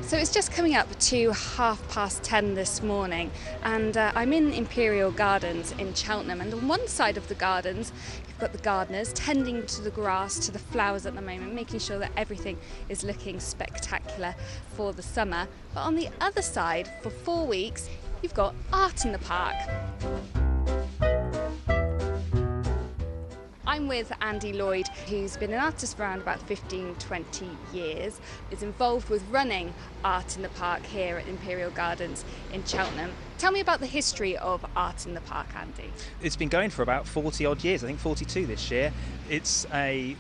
So it's just coming up to 10:30 this morning, and I'm in Imperial Gardens in Cheltenham, and on one side of the gardens you've got the gardeners tending to the grass, to the flowers at the moment, making sure that everything is looking spectacular for the summer. But on the other side, for 4 weeks, you've got art in the park. I'm with Andy Lloyd, who's been an artist for around about 15-20 years, is involved with running art in the park here at Imperial Gardens in Cheltenham. Tell me about the history of art in the park, Andy. It's been going for about 40 odd years, I think 42 this year. It's a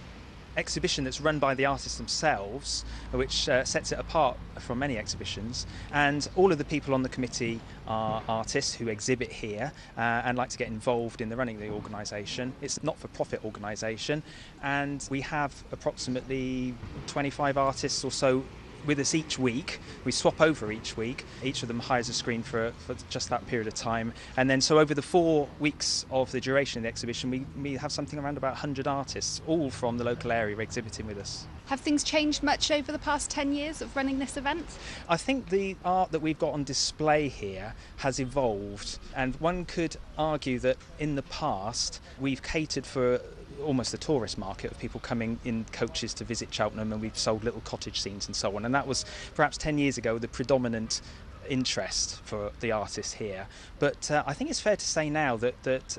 exhibition that's run by the artists themselves, which sets it apart from many exhibitions, and all of the people on the committee are artists who exhibit here and like to get involved in the running of the organisation. It's a not-for-profit organisation, and we have approximately 25 artists or so with us each week. We swap over each week. Each of them hires a screen for just that period of time, and then so over the 4 weeks of the duration of the exhibition we have something around about 100 artists, all from the local area, exhibiting with us. Have things changed much over the past 10 years of running this event? I think the art that we've got on display here has evolved, and one could argue that in the past we've catered for almost a tourist market of people coming in coaches to visit Cheltenham, and we've sold little cottage scenes and so on, and that was perhaps 10 years ago the predominant interest for the artists here. But I think it's fair to say now that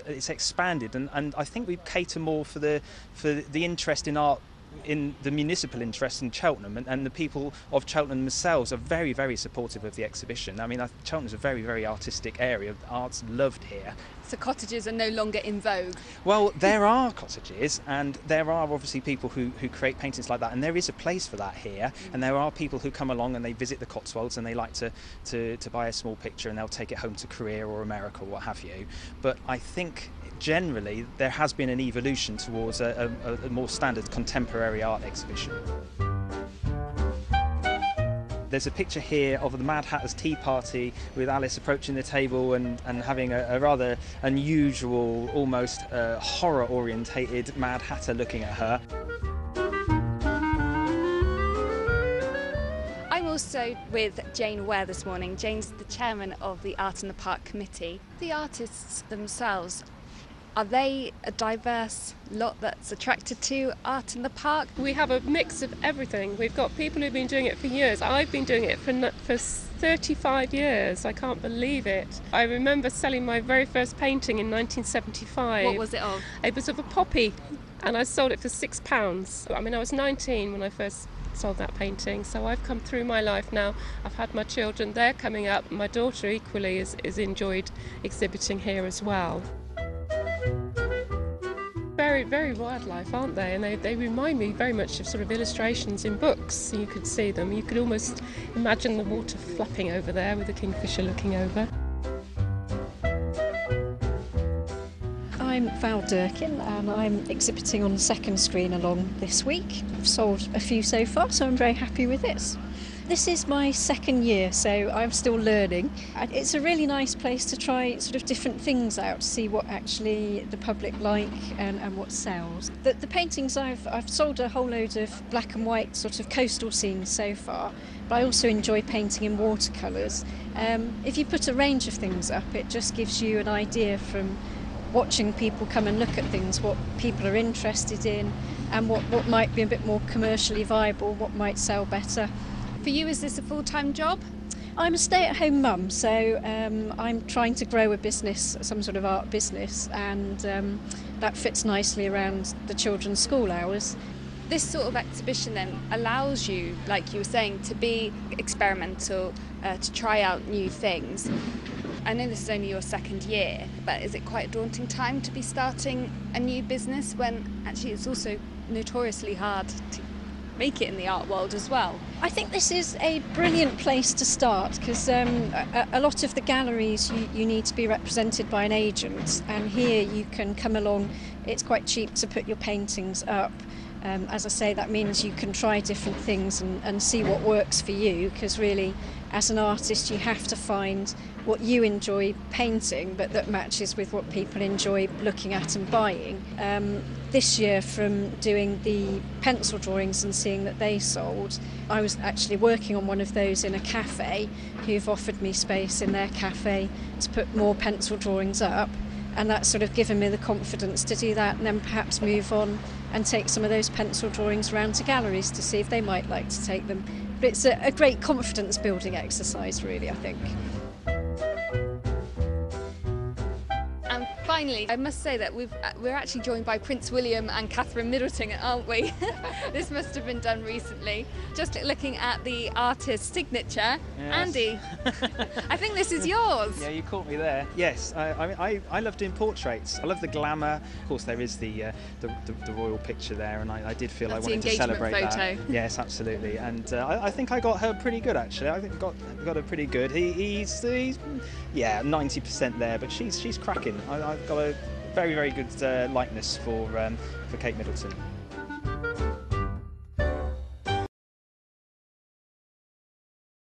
it's expanded, and I think we cater more for the interest in art, in the municipal interest in Cheltenham, and the people of Cheltenham themselves are very, very supportive of the exhibition. I mean, Cheltenham's a very, very artistic area. Art's loved here. So cottages are no longer in vogue? Well, there are cottages, and there are obviously people who create paintings like that, and there is a place for that here. And there are people who come along and they visit the Cotswolds and they like to buy a small picture, and they'll take it home to Korea or America or what have you. But I think generally there has been an evolution towards a more standard contemporary art exhibition. There's a picture here of the Mad Hatter's tea party with Alice approaching the table and having a rather unusual, almost horror-orientated Mad Hatter looking at her. I'm also with Jane Ware this morning. Jane's the chairman of the Art in the Park committee. The artists themselves, are they a diverse lot that's attracted to art in the park? We have a mix of everything. We've got people who've been doing it for years. I've been doing it for 35 years. I can't believe it. I remember selling my very first painting in 1975. What was it of? It was of a poppy, and I sold it for £6. I mean, I was 19 when I first sold that painting, so I've come through my life now. I've had my children, they're coming up. My daughter equally is enjoyed exhibiting here as well. Very, very wildlife, aren't they? And they remind me very much of sort of illustrations in books. You could see them. You could almost imagine the water flapping over there with the kingfisher looking over. I'm Val Durkin, and I'm exhibiting on the second screen along this week. I've sold a few so far, so I'm very happy with this. This is my second year, so I'm still learning. It's a really nice place to try sort of different things out, to see what actually the public like and what sells. The paintings, I've sold a whole load of black and white sort of coastal scenes so far, but I also enjoy painting in watercolours. If you put a range of things up, it just gives you an idea from watching people come and look at things, what people are interested in, and what might be a bit more commercially viable, what might sell better. For you, is this a full-time job? I'm a stay-at-home mum, so I'm trying to grow a business, some sort of art business, and that fits nicely around the children's school hours. This sort of exhibition then allows you, like you were saying, to be experimental, to try out new things. I know this is only your second year, but is it quite a daunting time to be starting a new business when actually it's also notoriously hard to make it in the art world as well? I think this is a brilliant place to start, because a lot of the galleries you need to be represented by an agent, and here you can come along. It's quite cheap to put your paintings up. As I say, that means you can try different things and see what works for you, because really, as an artist, you have to find what you enjoy painting, but that matches with what people enjoy looking at and buying. This year, from doing the pencil drawings and seeing that they sold, I was actually working on one of those in a cafe who've offered me space in their cafe to put more pencil drawings up, and that's sort of given me the confidence to do that, and then perhaps move on and take some of those pencil drawings around to galleries to see if they might like to take them. But it's a great confidence building exercise, really, I think. And finally, I must say that we're actually joined by Prince William and Catherine Middleton, aren't we? This must have been done recently. Just looking at the artist's signature. Yes. Andy, I think this is yours. Yeah, you caught me there. Yes, I love doing portraits. I love the glamour. Of course, there is the royal picture there, and I did feel That's I wanted to celebrate photo. that. Yes, absolutely. And I think I got her pretty good, actually. I think I got her pretty good. He's 90% there, but she's cracking. I've got a very, very good likeness for Kate Middleton.